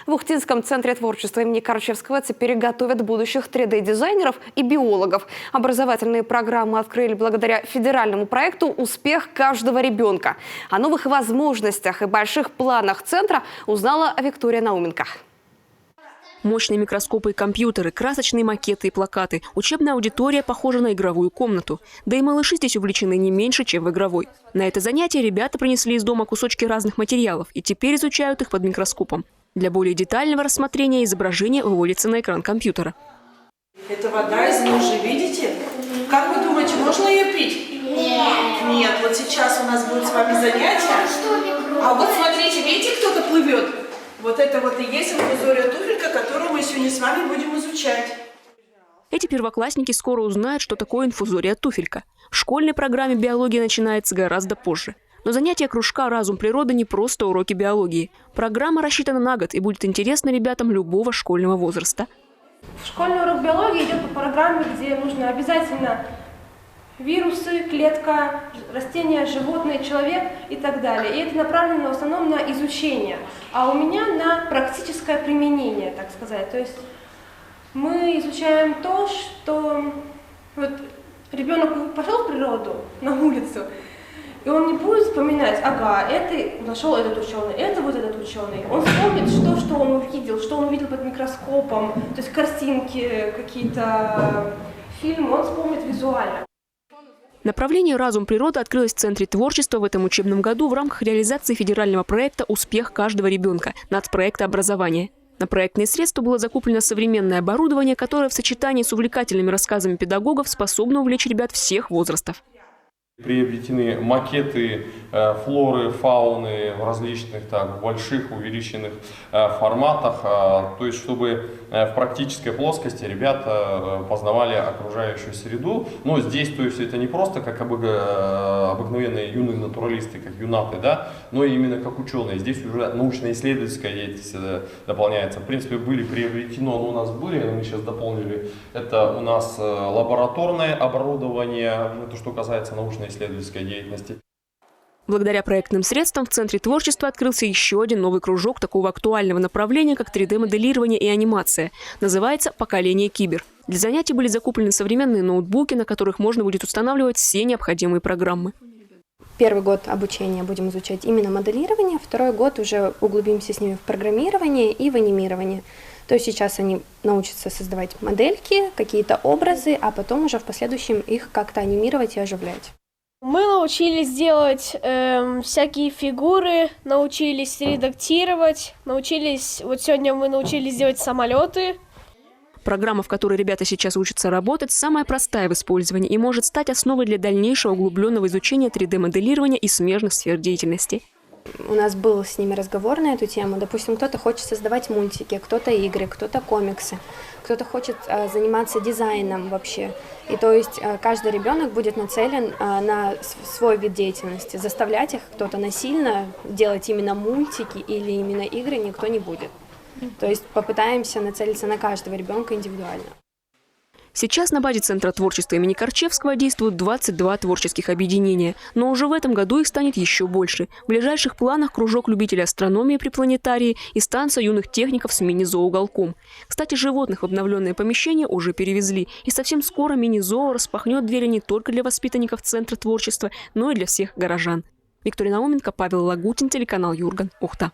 В Ухтинском центре творчества имени Карачевского теперь готовят будущих 3D-дизайнеров и биологов. Образовательные программы открыли благодаря федеральному проекту «Успех каждого ребенка». О новых возможностях и больших планах центра узнала Виктория Науменко. Мощные микроскопы и компьютеры, красочные макеты и плакаты. Учебная аудитория похожа на игровую комнату. Да и малыши здесь увлечены не меньше, чем в игровой. На это занятие ребята принесли из дома кусочки разных материалов и теперь изучают их под микроскопом. Для более детального рассмотрения изображение выводится на экран компьютера. Это вода из лужи, видите? Как вы думаете, можно ее пить? Нет. Нет, вот сейчас у нас будет с вами занятие. А вот смотрите, видите, кто-то плывет? Вот это вот и есть инфузория туфелька, которую мы сегодня с вами будем изучать. Эти первоклассники скоро узнают, что такое инфузория туфелька. В школьной программе биология начинается гораздо позже. Но занятия кружка «Разум природы» не просто уроки биологии. Программа рассчитана на год и будет интересна ребятам любого школьного возраста. Школьный урок биологии идет по программе, где нужно обязательно вирусы, клетка, растения, животные, человек и так далее. И это направлено в основном на изучение, а у меня на практическое применение, так сказать. То есть мы изучаем то, что вот ребенок пошел в природу, на улицу, и он не будет вспоминать, ага, это нашел этот ученый, это вот этот ученый. Он вспомнит, что он увидел под микроскопом, то есть картинки, какие-то фильмы, он вспомнит визуально. Направление «Разум природы» открылось в Центре творчества в этом учебном году в рамках реализации федерального проекта «Успех каждого ребенка» нацпроекта образования. На проектные средства было закуплено современное оборудование, которое в сочетании с увлекательными рассказами педагогов способно увлечь ребят всех возрастов. Приобретены макеты флоры, фауны в различных больших увеличенных форматах, то есть чтобы в практической плоскости ребята познавали окружающую среду. Но здесь, то есть это не просто как обыкновенные юные натуралисты, как юнаты, да, но именно как ученые. Здесь уже научно-исследовательская деятельность дополняется. В принципе, были приобретено, но у нас были, мы сейчас дополнили, это у нас лабораторное оборудование, это что касается научно-исследовательской деятельности. Благодаря проектным средствам в Центре творчества открылся еще один новый кружок такого актуального направления, как 3D-моделирование и анимация. Называется «Поколение Кибер». Для занятий были закуплены современные ноутбуки, на которых можно будет устанавливать все необходимые программы. Первый год обучения будем изучать именно моделирование, второй год уже углубимся с ними в программирование и в анимирование. То есть сейчас они научатся создавать модельки, какие-то образы, а потом уже в последующем их как-то анимировать и оживлять. Мы научились делать всякие фигуры, научились редактировать, вот сегодня мы научились делать самолеты. Программа, в которой ребята сейчас учатся работать, самая простая в использовании и может стать основой для дальнейшего углубленного изучения 3D-моделирования и смежных сфер деятельности. У нас был с ними разговор на эту тему. Допустим, кто-то хочет создавать мультики, кто-то игры, кто-то комиксы, кто-то хочет заниматься дизайном вообще. И то есть каждый ребенок будет нацелен на свой вид деятельности. Заставлять их кто-то насильно делать именно мультики или именно игры никто не будет. То есть попытаемся нацелиться на каждого ребенка индивидуально. Сейчас на базе Центра творчества имени Карачевского действуют 22 творческих объединения. Но уже в этом году их станет еще больше. В ближайших планах кружок любителей астрономии при планетарии и станция юных техников с мини-зооуголком. Кстати, животных в обновленное помещение уже перевезли. И совсем скоро мини-зоо распахнет двери не только для воспитанников Центра творчества, но и для всех горожан. Виктория Науменко, Павел Лагутин, телеканал Юрган, Ухта.